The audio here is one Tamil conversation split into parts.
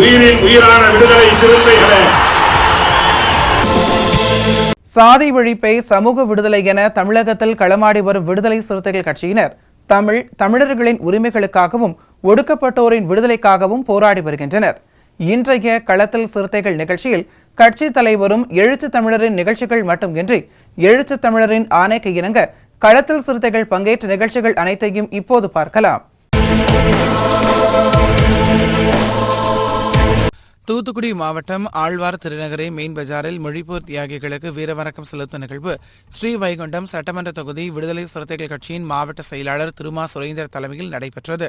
உயிரின் உயிரான விடுதலை சிறுத்தைகளே, சாதி ஒழிப்பை சமூக விடுதலை என தமிழகத்தில் களமாடி வரும் விடுதலை சிறுத்தைகள் கட்சியினர் தமிழர்களின் உரிமைகளுக்காகவும் ஒடுக்கப்பட்டோரின் விடுதலைக்காகவும் போராடி வருகின்றனர். இன்றைய களத்தில் சிறுத்தைகள் நிகழ்ச்சியில் கட்சி தலைவரும் எழுத்து தமிழரின் நிகழ்ச்சிகள் மட்டுமின்றி எழுத்து தமிழரின் ஆணைக்கு இணங்க களத்தில் சிறுத்தைகள் பங்கேற்ற நிகழ்ச்சிகள் அனைத்தையும் இப்போது பார்க்கலாம். தூத்துக்குடி மாவட்டம் ஆழ்வார் திருநகரை மெயின் பஜாரில் மொழிப்போர் தியாகிகளுக்கு வீரவணக்கம் செலுத்தும் நிகழ்வு ஸ்ரீவைகுண்டம் சட்டமன்ற தொகுதி விடுதலை சிறுத்தைகள் கட்சியின் மாவட்ட செயலாளர் திருமா சுரேந்தர் தலைமையில் நடைபெற்றது.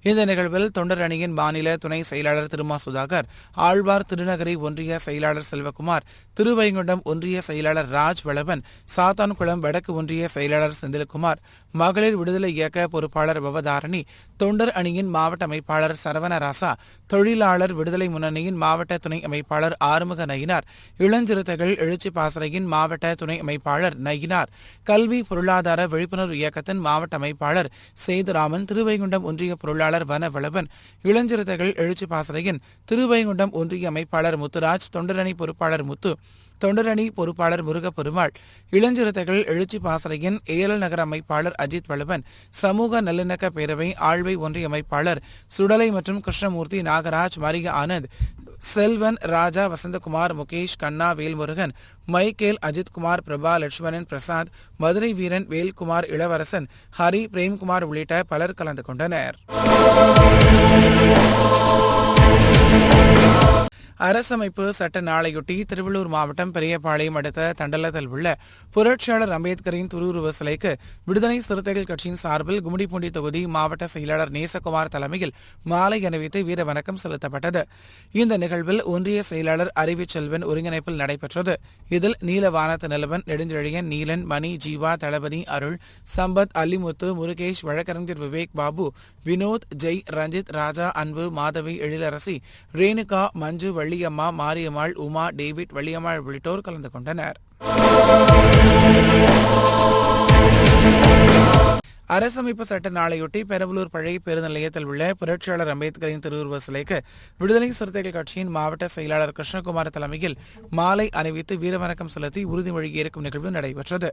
இந்த நிகழ்வில் தொண்டர் அணியின் மாநில துணை செயலாளர் திருமா சுதாகர், ஆழ்வார் திருநகரை ஒன்றிய செயலாளர் செல்வகுமார், திருவைகுண்டம் ஒன்றிய செயலாளர் ராஜ் வளவன், சாத்தான்குளம் வடக்கு ஒன்றிய செயலாளர் செந்தில்குமார், மகளிர் விடுதலை இயக்க பொறுப்பாளர் பவதாரணி, தொண்டர் அணியின் மாவட்ட அமைப்பாளர் சரவணராசா, தொழிலாளர் விடுதலை முன்னணியின் மாவட்ட துணை அமைப்பாளர் ஆறுமுக நயினார், இளஞ்சிறுத்தைகள் எழுச்சி பாசறையின் மாவட்ட துணை அமைப்பாளர் நயினார், கல்வி பொருளாதார விழிப்புணர்வு இயக்கத்தின் மாவட்ட அமைப்பாளர் சேதுராமன், திருவைகுண்டம் ஒன்றிய பொருளாளர் வனவளவன், இளஞ்சிறுத்தைகள் எழுச்சி பாசறையின் திருவைகுண்டம் ஒன்றிய அமைப்பாளர் முத்துராஜ், தொண்டரணி பொறுப்பாளர் முத்து, தொண்டரணி பொறுப்பாளர் முருகப்பெருமாள், இளஞ்சிறுத்தைகள் எழுச்சி பாசறையின் ஏழல் நகர அமைப்பாளர் அஜித் வளவன், சமூக நல்லிணக்க பேரவை ஆழ்வை ஒன்றிய அமைப்பாளர் சுடலை மற்றும் கிருஷ்ணமூர்த்தி, நாகராஜ், மரிய ஆனந்த், செல்வன், ராஜா, வசந்தகுமார், முகேஷ், கண்ணா, வேல்முருகன், மைக்கேல், அஜித்குமார், பிரபா, லட்சுமணன், பிரசாத், மதுரை வீரன், வேல்குமார், இளவரசன், ஹரி, பிரேம்குமார் உள்ளிட்ட பலர் கலந்து கொண்டனர். அரசமைப்பு சட்ட நாளையொட்டி திருவள்ளூர் மாவட்டம் பெரியபாளையம் அடுத்த தண்டலத்தில் உள்ள புரட்சியாளர் அம்பேத்கரின் திருவுருவ சிலைக்கு விடுதலை சிறுத்தைகள் கட்சியின் சார்பில் கும்மிடிப்பூண்டி தொகுதி மாவட்ட செயலாளர் நேசகுமார் தலைமையில் மாலை அணிவித்து வீர வணக்கம் செலுத்தப்பட்டது. இந்த நிகழ்வில் ஒன்றிய செயலாளர் அறிவிச்செல்வன் ஒருங்கிணைப்பில் நடைபெற்றது. இதில் நீலவானத்து நிலவன், நெடுஞ்செழியன், நீலன், மணி, ஜீவா, தளபதி, அருள், சம்பத், அல்லிமுத்து, முருகேஷ், வழக்கறிஞர் விவேக் பாபு, வினோத், ஜெய், ரஞ்சித், ராஜா, அன்பு, மாதவி, எழிலரசி, ரேணுகா, மஞ்சு, வள்ளியம்மா, மாரியம்மாள், உமா, டேவிட், வள்ளியம்மாள் உள்ளிட்டோர் கலந்து கொண்டனர். அரசமைப்பு சட்ட நாளையொட்டி பெரம்பலூர் பழைய பேருந்து நிலையத்தில் உள்ள புரட்சியாளர் அம்பேத்கரின் திருவுருவ சிலைக்கு விடுதலை சிறுத்தைகள் கட்சியின் மாவட்ட செயலாளர் கிருஷ்ணகுமார் தலைமையில் மாலை அணிவித்து வீரவணக்கம் செலுத்தி உறுதிமொழி ஏற்கும் நிகழ்வு நடைபெற்றது.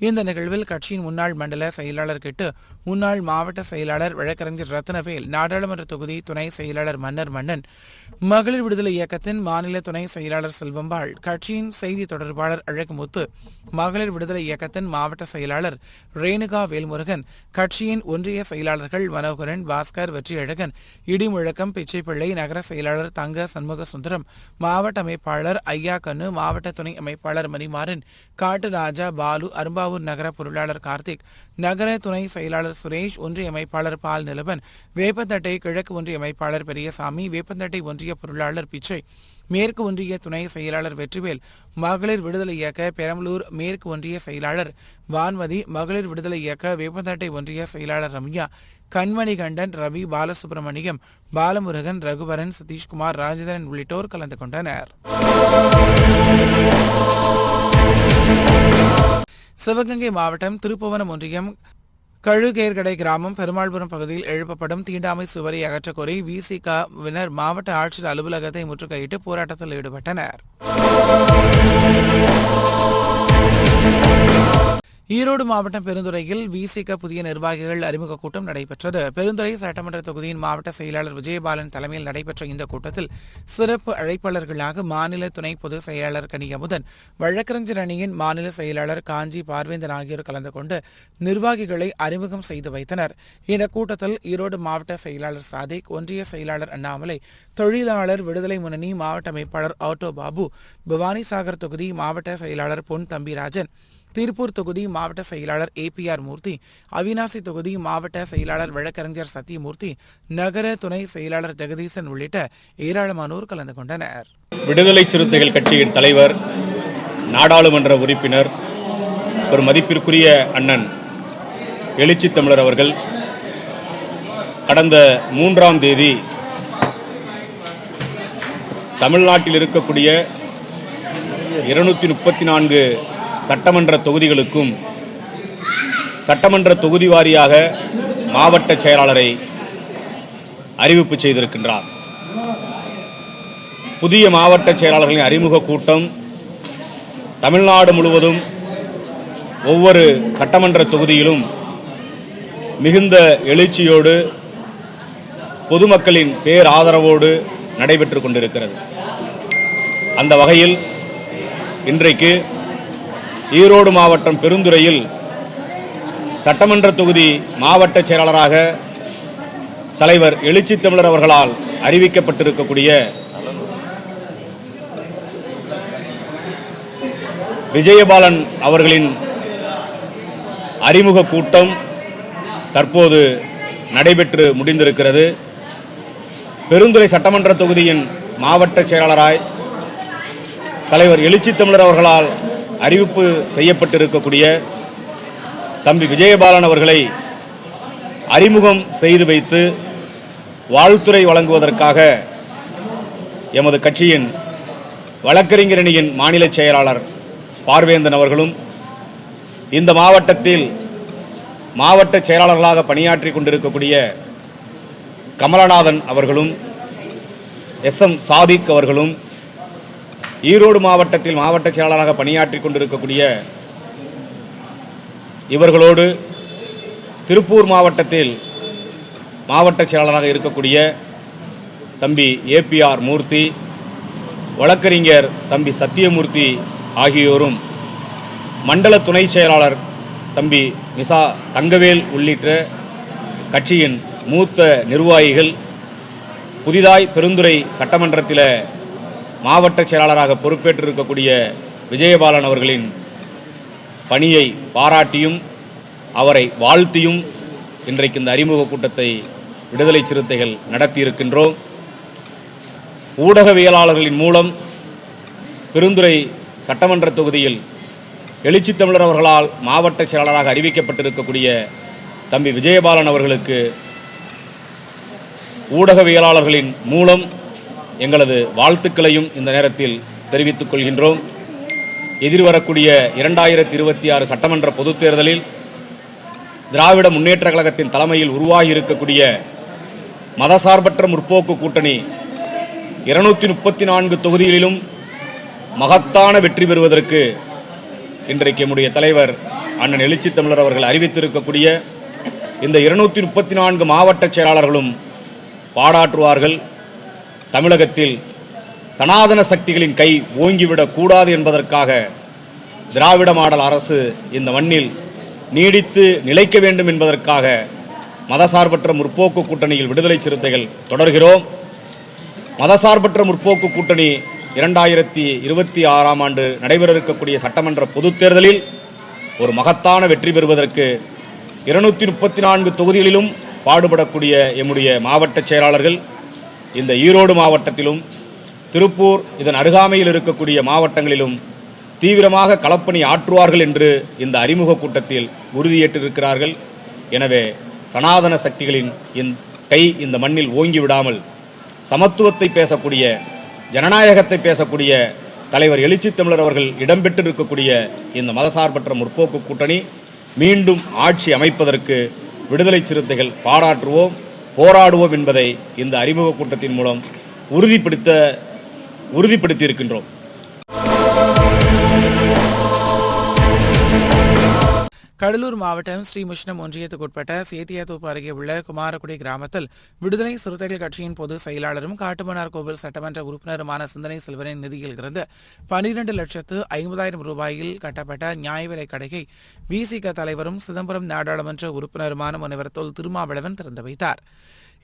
இந்த நிகழ்வில் கட்சியின் முன்னாள் மண்டல செயலாளர் கிட்டு, முன்னாள் மாவட்ட செயலாளர் வழக்கறிஞர் ரத்னவேல், நாடாளுமன்ற தொகுதி துணை செயலாளர் மன்னர் மன்னன், மகளிர் விடுதலை இயக்கத்தின் மாநில துணை செயலாளர் செல்வம்பாள், கட்சியின் செய்தி தொடர்பாளர் அழகுமுத்து, மகளிர் விடுதலை இயக்கத்தின் மாவட்ட செயலாளர் ரேணுகா வேல்முருகன், கட்சியின் ஒன்றிய செயலாளர்கள் மனோகரன், பாஸ்கர், வெற்றியழகன், இடிமுழக்கம், பிச்சைப்பிள்ளை, நகர செயலாளர் தங்க சண்முக சுந்தரம், மாவட்ட அமைப்பாளர் ஐயா கண்ணு, மாவட்ட துணை அமைப்பாளர் மணிமாறன், காட்டுராஜா, பாலு, அரும்பாவூர் நகர பொருளாளர் கார்த்திக், நகர துணை செயலாளர் சுரேஷ், ஒன்றிய அமைப்பாளர் பால் நிலவன், வேப்பந்தட்டை கிழக்கு ஒன்றிய அமைப்பாளர் பெரியசாமி, வேப்பந்தட்டை ஒன்றிய பொருளாளர் பிச்சை, மேற்கு ஒன்றிய துணை செயலாளர் வெற்றிவேல், மகளிர் விடுதலை இயக்க பெரம்பலூர் மேற்கு ஒன்றிய செயலாளர் வான்மதி, மகளிர் விடுதலை இயக்க வேப்பந்தட்டை ஒன்றிய செயலாளர் ரம்யா, கண்மணிகண்டன், ரவி, பாலசுப்ரமணியம், பாலமுருகன், ரகுவரன், சதீஷ்குமார், ராஜேந்திரன் உள்ளிட்டோர் கலந்து கொண்டனர். சிவகங்கை மாவட்டம் திருப்புவனம் ஒன்றியம் கழுகேர்கடை கிராமம் பெருமாள்புரம் பகுதியில் எழுப்பப்படும் தீண்டாமை சுவரை அகற்றக்கோரி விசிக-வினர் மாவட்ட ஆட்சியர் அலுவலகத்தை முற்றுகையிட்டு போராட்டத்தில் ஈடுபட்டனர். ஈரோடு மாவட்டம் பெருந்துறையில் விசிக புதிய நிர்வாகிகள் அறிமுக கூட்டம் நடைபெற்றது. பெருந்துறை சட்டமன்ற தொகுதியின் மாவட்ட செயலாளர் விஜயபாலன் தலைமையில் நடைபெற்ற இந்த கூட்டத்தில் சிறப்பு அழைப்பாளர்களாக மாநில துணை பொதுச் செயலாளர் கனியமுதன், வழக்கறிஞர் அணியின் மாநில செயலாளர் காஞ்சி பார்வேந்தன் ஆகியோர் கலந்து கொண்டு நிர்வாகிகளை அறிமுகம் செய்து வைத்தனர். இந்த கூட்டத்தில் ஈரோடு மாவட்ட செயலாளர் சாதிக், ஒன்றிய செயலாளர் அண்ணாமலை, தொழிலாளர் விடுதலை முன்னணி மாவட்ட அமைப்பாளர் ஆட்டோ பாபு, பவானிசாகர் தொகுதி மாவட்ட செயலாளர் பொன் தம்பிராஜன், திருப்பூர் தொகுதி மாவட்ட செயலாளர் APR மூர்த்தி, அவிநாசி தொகுதி மாவட்ட செயலாளர் வழக்கறிஞர் சத்தியமூர்த்தி, நகர துணை செயலாளர் ஜெகதீசன் உள்ளிட்ட ஏராளமானோர் கலந்து கொண்டனர். விடுதலை சிறுத்தைகள் கட்சியின் தலைவர், நாடாளுமன்ற உறுப்பினர், ஒரு மதிப்பிற்குரிய அண்ணன் எழுச்சி தமிழர் அவர்கள் கடந்த 3ஆம் தேதி தமிழ்நாட்டில் இருக்கக்கூடிய 234 சட்டமன்ற தொகுதிகளுக்கும் சட்டமன்ற தொகுதி வாரியாக மாவட்ட செயலாளரை அறிவிப்பு செய்திருக்கின்றார். புதிய மாவட்ட செயலாளர்களின் அறிமுக கூட்டம் தமிழ்நாடு முழுவதும் ஒவ்வொரு சட்டமன்ற தொகுதியிலும் மிகுந்த எழுச்சியோடு பொதுமக்களின் பேராதரவோடு நடைபெற்றுக் கொண்டிருக்கிறது. அந்த வகையில் இன்றைக்கு ஈரோடு மாவட்டம் பெருந்துறையில் சட்டமன்ற தொகுதி மாவட்ட செயலாளராக தலைவர் எழுச்சி தமிழர் அவர்களால் அறிவிக்கப்பட்டிருக்கக்கூடிய விஜயபாலன் அவர்களின் அறிமுக கூட்டம் தற்போது நடைபெற்று முடிந்திருக்கிறது. பெருந்துறை சட்டமன்ற தொகுதியின் மாவட்ட செயலாளராய் தலைவர் எழுச்சி தமிழர் அவர்களால் அறிவிப்பு செய்யப்பட்டிருக்கக்கூடிய தம்பி விஜயபாலன் அவர்களை அறிமுகம் செய்து வைத்து வாழ்த்துரை வழங்குவதற்காக எமது கட்சியின் வழக்கறிஞர் அணியின் மாநில செயலாளர் பார்வேந்தன் அவர்களும், இந்த மாவட்டத்தில் மாவட்ட செயலாளர்களாக பணியாற்றி கொண்டிருக்கக்கூடிய கமலநாதன் அவர்களும், SM சாதிக் அவர்களும், ஈரோடு மாவட்டத்தில் மாவட்ட செயலாளராக பணியாற்றி கொண்டிருக்கக்கூடிய இவர்களோடு திருப்பூர் மாவட்டத்தில் மாவட்ட செயலாளராக இருக்கக்கூடிய தம்பி APR மூர்த்தி, வழக்கறிஞர் தம்பி சத்தியமூர்த்தி ஆகியோரும், மண்டல துணை செயலாளர் தம்பி மிசா தங்கவேல் உள்ளிட்ட கட்சியின் மூத்த நிர்வாகிகள், புதிதாய் பெருந்துறை சட்டமன்றத்தில் மாவட்ட செயலாளராக பொறுப்பேற்றிருக்கக்கூடிய விஜயபாலன் அவர்களின் பணியை பாராட்டியும் அவரை வாழ்த்தியும் இன்றைக்கு இந்த அறிமுக கூட்டத்தை விடுதலை சிறுத்தைகள் நடத்தியிருக்கின்றோம். ஊடகவியலாளர்களின் மூலம் பெருந்துறை சட்டமன்ற தொகுதியில் எழுச்சி தமிழர் அவர்களால் மாவட்ட செயலாளராக அறிவிக்கப்பட்டிருக்கக்கூடிய தம்பி விஜயபாலன் அவர்களுக்கு ஊடகவியலாளர்களின் மூலம் எங்களது வாழ்த்துக்களையும் இந்த நேரத்தில் தெரிவித்துக் கொள்கின்றோம். எதிர்வரக்கூடிய 2026 சட்டமன்ற பொதுத் தேர்தலில் திராவிட முன்னேற்ற கழகத்தின் தலைமையில் உருவாகி இருக்கக்கூடிய மதசார்பற்ற முற்போக்கு கூட்டணி 234 தொகுதிகளிலும் மகத்தான வெற்றி பெறுவதற்கு இன்றைக்கு நம்முடைய தலைவர் அண்ணன் எழுச்சி தமிழர் அவர்கள் அறிவித்திருக்கக்கூடிய இந்த 234 மாவட்ட செயலாளர்களும் பாடாற்றுவார்கள். தமிழகத்தில் சனாதன சக்திகளின் கை ஓங்கிவிடக் கூடாது என்பதற்காக திராவிட மாடல் அரசு இந்த மண்ணில் நீடித்து நிலைக்க வேண்டும் என்பதற்காக மதசார்பற்ற முற்போக்கு கூட்டணியில் விடுதலை சிறுத்தைகள் தொடர்கிறோம். மதசார்பற்ற முற்போக்கு கூட்டணி 2026ஆம் ஆண்டு நடைபெற இருக்கக்கூடிய சட்டமன்ற பொதுத் தேர்தலில் ஒரு மகத்தான வெற்றி பெறுவதற்கு 234 தொகுதிகளிலும் பாடுபடக்கூடிய எம்முடைய மாவட்ட செயலாளர்கள் இந்த ஈரோடு மாவட்டத்திலும் திருப்பூர் இதன் அருகாமையில் இருக்கக்கூடிய மாவட்டங்களிலும் தீவிரமாக களப்பணி ஆற்றுவார்கள் என்று இந்த அறிமுக கூட்டத்தில் உறுதியேற்றிருக்கிறார்கள். எனவே சனாதன சக்திகளின் கை இந்த மண்ணில் ஓங்கி விடாமல் சமத்துவத்தை பேசக்கூடிய, ஜனநாயகத்தை பேசக்கூடிய தலைவர் எழுச்சி தமிழர் அவர்கள் இடம்பெற்றிருக்கக்கூடிய இந்த மதசார்பற்ற முற்போக்கு கூட்டணி மீண்டும் ஆட்சி அமைப்பதற்கு விடுதலை சிறுத்தைகள் பாராட்டுவோம், போராடுவோம் என்பதை இந்த அறிமுக கூட்டத்தின் மூலம் உறுதிப்படுத்தி இருக்கின்றோம். கடலூர் மாவட்டம் ஸ்ரீமுஷ்ணம் ஒன்றியத்துக்குட்பட்ட சேத்தியாத்தோப்பு அருகே உள்ள குமாரக்குடி கிராமத்தில் விடுதலை சிறுத்தைகள் கட்சியின் பொதுச் செயலாளரும் காட்டுமன்னார் கோவில் சட்டமன்ற உறுப்பினருமான சிந்தனை செல்வனின் நிதியில் இருந்து 12,50,000 ரூபாயில் கட்டப்பட்ட நியாய விலைக் கடையை விசிக தலைவரும் சிதம்பரம் நாடாளுமன்ற உறுப்பினருமான முனைவர் தொல் திருமாவளவன் திறந்து வைத்தார்.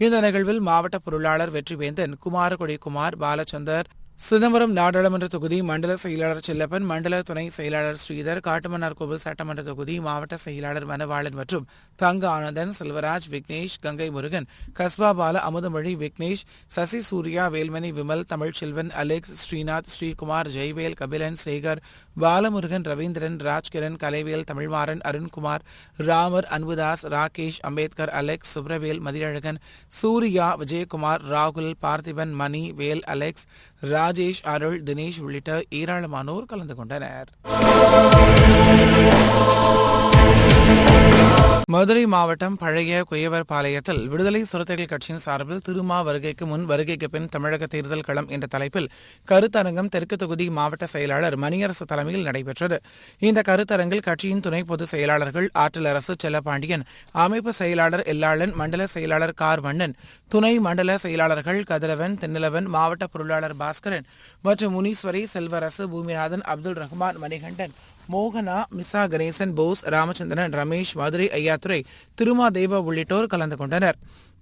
இந்த நிகழ்வில் மாவட்ட பொருளாளர் வெற்றிவேந்தன், குமாரக்குடி குமார், பாலச்சந்தர், சிதம்பரம் நாடாளுமன்ற தொகுதி மண்டல செயலாளர் செல்லப்பன், மண்டல துணை செயலாளர் ஸ்ரீதர், காட்டுமன்னார்கோவில் சட்டமன்ற தொகுதி மாவட்ட செயலாளர் மனவாளன் மற்றும் தங்க ஆனந்தன், செல்வராஜ், விக்னேஷ், கங்கை முருகன், கஸ்பா பால, அமுதமொழி, விக்னேஷ், சசி சூர்யா, வேல்மணி, விமல், தமிழ்ச்செல்வன், அலெக்ஸ், ஸ்ரீநாத், ஸ்ரீகுமார், ஜெய்வேல், கபிலன், சேகர், பாலமுருகன், ரவீந்திரன், ராஜ்கிரண், கலைவேல், தமிழ்மாறன், அருண்குமார், ராமர், அன்புதாஸ், ராகேஷ், அம்பேத்கர், அலெக்ஸ், சுப்ரவேல், மதியழகன், சூர்யா, விஜயகுமார், ராகுல், பார்த்திபன், மணி, வேல், அலெக்ஸ், ராஜேஷ், அருள், தினேஷ் உள்ளிட்ட ஏராளமானோர் கலந்து கொண்டனர். மதுரை மாவட்டம் பழைய குயவர்பாளையத்தில் விடுதலை சிறுத்தைகள் கட்சியின் சார்பில் திருமா வருகைக்கு முன் வருகைக்கு பின் தமிழக தேர்தல் களம் என்ற தலைப்பில் கருத்தரங்கம் தெற்கு தொகுதி மாவட்ட செயலாளர் மணியரசு தலைமையில் நடைபெற்றது. இந்த கருத்தரங்கில் கட்சியின் துணை பொதுச் செயலாளர்கள் ஆற்றலரசு, செல்லப்பாண்டியன், அமைப்பு செயலாளர் எல்லாளன், மண்டல செயலாளர் கார்வண்ணன், துணை மண்டல செயலாளர்கள் கதிரவன், தென்னிலவன், மாவட்ட பொருளாளர் பாஸ்கரன் மற்றும் முனீஸ்வரி, செல்வரசு, பூமிநாதன், அப்துல் ரஹ்மான், மணிகண்டன், மோகனா, மிசா, கணேசன், போஸ், ராமச்சந்திரன், ரமேஷ், மதுரை ஐயாத்துரை, திருமாதேவா உள்ளிட்டோர் கலந்து கொண்டனர்.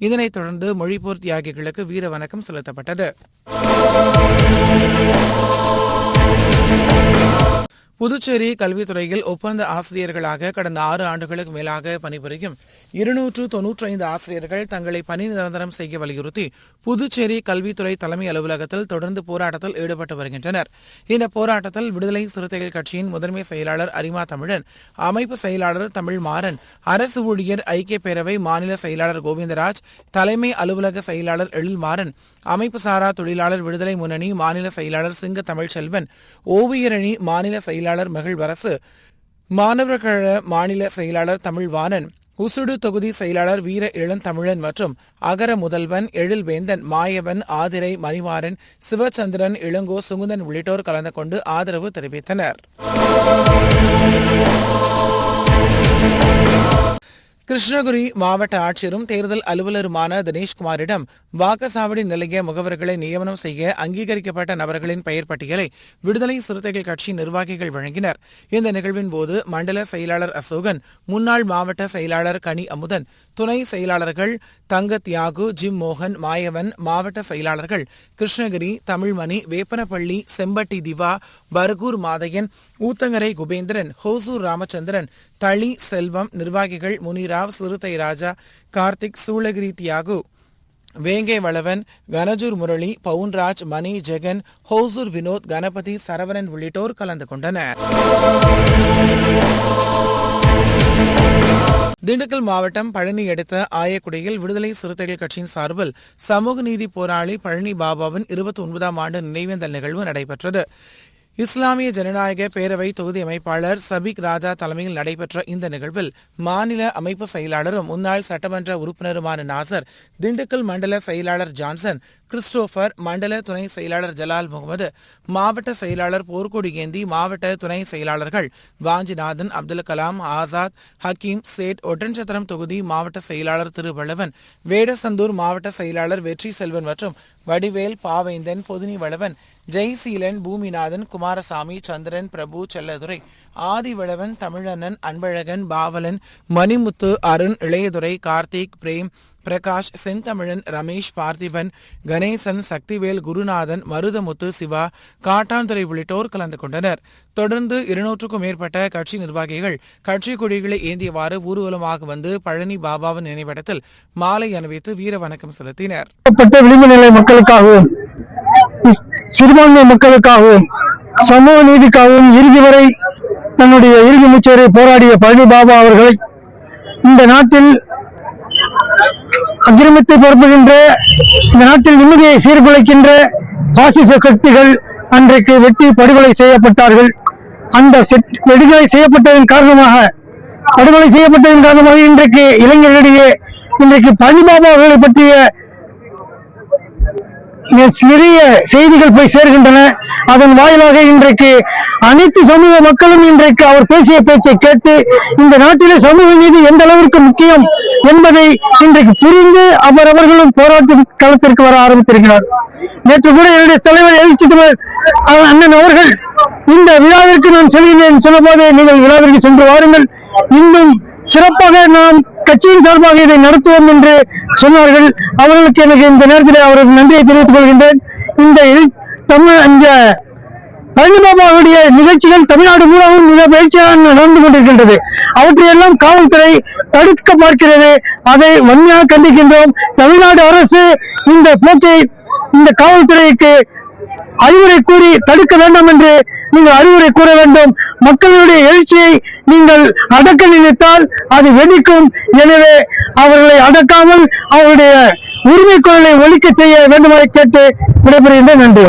இதனைத் தொடர்ந்து மொழிப்போர் தியாகிகளுக்கு வீர வணக்கம் செலுத்தப்பட்டது. புதுச்சேரி கல்வித்துறையில் ஒப்பந்த ஆசிரியர்களாக கடந்த 6 ஆண்டுகளுக்கு மேலாக பணிபுரியும் 295 ஆசிரியர்கள் தங்களை பணி நிரந்தரம் செய்ய வலியுறுத்தி புதுச்சேரி கல்வித்துறை தலைமை அலுவலகத்தில் தொடர்ந்து போராட்டத்தில் ஈடுபட்டு வருகின்றனர். இந்த போராட்டத்தில் விடுதலை சிறுத்தைகள் கட்சியின் முதன்மை செயலாளர் அரிமா தமிழன், அமைப்பு செயலாளர் தமிழ்மாறன், அரசு ஊழியர் ஐக்கிய பேரவை மாநில செயலாளர் கோவிந்தராஜ், தலைமை அலுவலக செயலாளர் எழில்மாறன், அமைப்பு சாரா தொழிலாளர் விடுதலை முன்னணி மாநில செயலாளர் சிங்க தமிழ்ச்செல்வன், ஓவியரணி மாநில செயலாளர் மகிழ்வரசு, மாணவர் கழக மாநில செயலாளர் தமிழ்வாணன், உசுடு தொகுதி செயலாளர் வீர இளந்தமிழன் மற்றும் அகர முதல்வன் எழில்வேந்தன், மாயவன், ஆதிரை, மணிமாறன், சிவச்சந்திரன், இளங்கோ, சுகுந்தன் உள்ளிட்டோர் கலந்து கொண்டு ஆதரவு தெரிவித்தனர். கிருஷ்ணகிரி மாவட்ட ஆட்சியரும் தேர்தல் அலுவலருமான தினேஷ்குமாரிடம் வாக்குச்சாவடி நிலைய முகவர்களை நியமனம் செய்ய அங்கீகரிக்கப்பட்ட நபர்களின் பெயர் பட்டியலை விடுதலை சிறுத்தைகள் கட்சி நிர்வாகிகள் வழங்கினர். இந்த நிகழ்வின் போது மண்டல செயலாளர் அசோகன், முன்னாள் மாவட்ட செயலாளர் கனி அமுதன், துணை செயலாளர்கள் தங்க தியாகு, ஜிம் மோகன், மாயவன், மாவட்ட செயலாளர்கள் கிருஷ்ணகிரி, தமிழ்மணி, வேப்பனப்பள்ளி, செம்பட்டி திவா, பர்கூர் மாதையன், ஊத்தங்கரை குபேந்திரன், ஹோசூர் ராமச்சந்திரன், தளி செல்வம், நிர்வாகிகள் முனிராவ், சிறுத்தை ராஜா, கார்த்திக், சூளகிரி தியாகு, வேங்கை வளவன், கனஜூர் முரளி, பவுன்ராஜ், மணி, ஜெகன், ஹோசூர் வினோத், கணபதி, சரவணன் உள்ளிட்டோர் கலந்து கொண்டனர். திண்டுக்கல் மாவட்டம் பழனி அடுத்த ஆயக்குடியில் விடுதலை சிறுத்தைகள் கட்சியின் சார்பில் சமூக நீதி போராளி பழனி பாபாவின் 29ஆம் ஆண்டு நினைவேந்தல் நிகழ்வு நடைபெற்றது. இஸ்லாமிய ஜனநாயக பேரவை தொகுதி அமைப்பாளர் சபிக் ராஜா தலைமையில் நடைபெற்ற இந்த நிகழ்வில் மாநில அமைப்பு செயலாளரும் முன்னாள் சட்டமன்ற உறுப்பினருமான நாசர், திண்டுக்கல் மண்டல செயலாளர் ஜான்சன், கிறிஸ்டோபர், மண்டல துணை செயலாளர் ஜலால் முகமது, மாவட்ட செயலாளர் போர்க்கொடி ஏந்தி, மாவட்ட துணை செயலாளர்கள் வாஞ்சிநாதன், அப்துல் கலாம், ஆசாத், ஹக்கீம், சேட், ஒட்டன்சத்திரம் தொகுதி மாவட்ட செயலாளர் திருவளவன், வேடசந்தூர் மாவட்ட செயலாளர் வெற்றி செல்வன் மற்றும் வடிவேல், பாவேந்தன், பொதுனி வளவன், ஜெய்சீலன், பூமிநாதன், குமாரசாமி, சந்திரன், பிரபு, செல்லதுரை, ஆதிவளவன், தமிழண்ணன், அன்பழகன், பாவலன், மணிமுத்து, அருண், இளையதுரை, கார்த்திக், பிரேம், பிரகாஷ், செந்தமிழன், ரமேஷ், பார்த்திபன், கணேசன், சக்திவேல், குருநாதன், மருதமுத்து, சிவா, காட்டாந்துறை உள்ளிட்டோர் கலந்து கொண்டனர். தொடர்ந்து 200க்கும் மேற்பட்ட கட்சி நிர்வாகிகள் கட்சி கொடிகளை ஏந்தியவாறு ஊர்வலமாக வந்து பழனி பாபாவின் நினைவிடத்தில் மாலை அணிவித்து வீர வணக்கம் செலுத்தினர். விளிம்புநிலை மக்களுக்காகவும் சிறுபான்மை மக்களுக்காகவும் சமூக நீதிக்காகவும் இறுதி வரை தன்னுடைய இறுதி மூச்சரை போராடிய பழனி பாபா அவர்களை இந்த நாட்டில் அக்கிரமத்தை பரப்புகின்ற, இந்த நாட்டில் நிம்மதியை சீர்குலைக்கின்ற பாசிச சக்திகள் அன்றைக்கு வெட்டி படுகொலை செய்யப்பட்டார்கள். அந்த படுகொலை செய்யப்பட்டதன் காரணமாக இன்றைக்கு இளைஞர்களிடையே இன்றைக்கு பழனி பாபா அவர்களை பற்றிய நிறைய செய்திகள் போய் சேர்கின்றன. அதன் வாயிலாக இன்றைக்கு அனைத்து சமூக மக்களும் இன்றைக்கு அவர் பேசிய பேச்சை கேட்டு இந்த நாட்டிலே சமூக நீதி எந்த அளவிற்கு முக்கியம் என்பதை இன்றைக்கு புரிந்து அவர்களும் போராட்ட களத்திற்கு வர ஆரம்பித்திருக்கிறார். நேற்று கூட என்னுடைய தலைவர் எழுச்சி அண்ணன் அவர்கள் இந்த விழாவிற்கு நான் செல்கிறேன் சொன்னபோது, நீங்கள் விழாவிற்கு சென்று வாருங்கள், இன்னும் சிறப்பாக நாம் கட்சியின் சார்பாக இதை நடத்துவோம் என்று சொன்னார்கள். அவர்களுக்கு எனக்கு இந்த நேரத்தில் அவருக்கு நன்றியை தெரிவித்துக் கொள்கின்றேன். இந்த இந்த பழனிபாபாவுடைய நிகழ்ச்சிகள் தமிழ்நாடு மூலமும் மிக மகிழ்ச்சியாக நடந்து கொண்டிருக்கின்றது. அவற்றையெல்லாம் காவல்துறை தடுக்க பார்க்கிறது. அதை வன்மையாக கண்டிக்கின்றோம். தமிழ்நாடு அரசு இந்த போக்கை இந்த காவல்துறைக்கு அறிவுரை கூறி தடுக்க வேண்டும் என்று நீங்கள் அறிவுரை கூற வேண்டும். மக்களுடைய எழுச்சியை நீங்கள் அடக்க நினைத்தால் அது வெடிக்கும். எனவே அவர்களை அடக்காமல் அவருடைய உரிமை குரலை ஒலிக்க செய்ய வேண்டுமாய் கேட்டு விடைபெறுகின்றேன். நன்றி.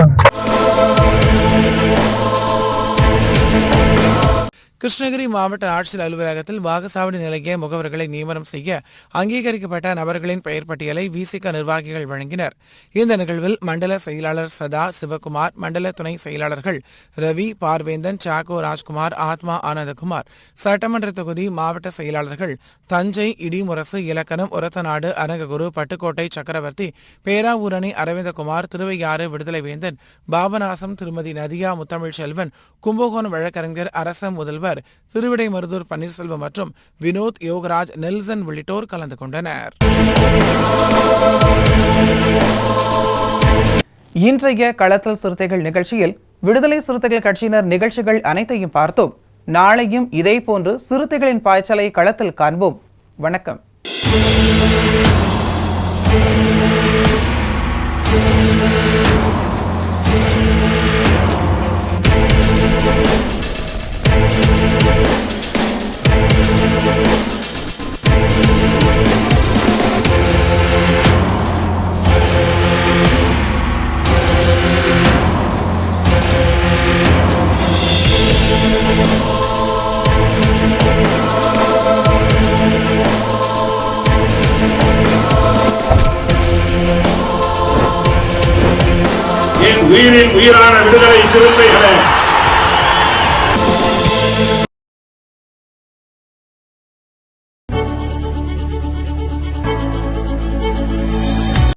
கிருஷ்ணகிரி மாவட்ட ஆட்சியர் அலுவலகத்தில் வாக்குச்சாவடி நிலைய முகவர்களை நியமனம் செய்ய அங்கீகரிக்கப்பட்ட நபர்களின் பெயர் பட்டியலை விசிக நிர்வாகிகள் வழங்கினர். இந்த நிகழ்வில் மண்டல செயலாளர் சதா சிவகுமார், மண்டல துணை செயலாளர்கள் ரவி, பார்வேந்தன், சாக்கோ ராஜ்குமார், ஆத்மா ஆனந்தகுமார், சட்டமன்ற தொகுதி மாவட்ட செயலாளர்கள் தஞ்சை, இடிமுரசு, இலக்கணம், ஒரத்தநாடு, அரங்ககுரு, பட்டுக்கோட்டை சக்கரவர்த்தி, பேராவூரணி அரவிந்தகுமார், திருவையாறு விடுதலை வேந்தன், பாபநாசம், திருமதி நதியா முத்தமிழ் செல்வன், கும்பகோணம் வழக்கறிஞர் அரச முதல்வர் திருவிடைமருதூர் பன்னீர்செல்வம் மற்றும் வினோத், யோகராஜ், நெல்சன் உள்ளிட்டோர் கலந்து கொண்டனர். இன்றைய களத்தல் சிறுத்தைகள் நிகழ்ச்சியில் விடுதலை சிறுத்தைகள் கட்சியினர் நிகழ்ச்சிகள் அனைத்தையும் பார்த்தோம். நாளையும் இதேபோன்று சிறுத்தைகளின் பாய்ச்சலை களத்தில் காண்போம். வணக்கம். உயிரின் உயிரான விடுதலை சிறுத்தைகளே,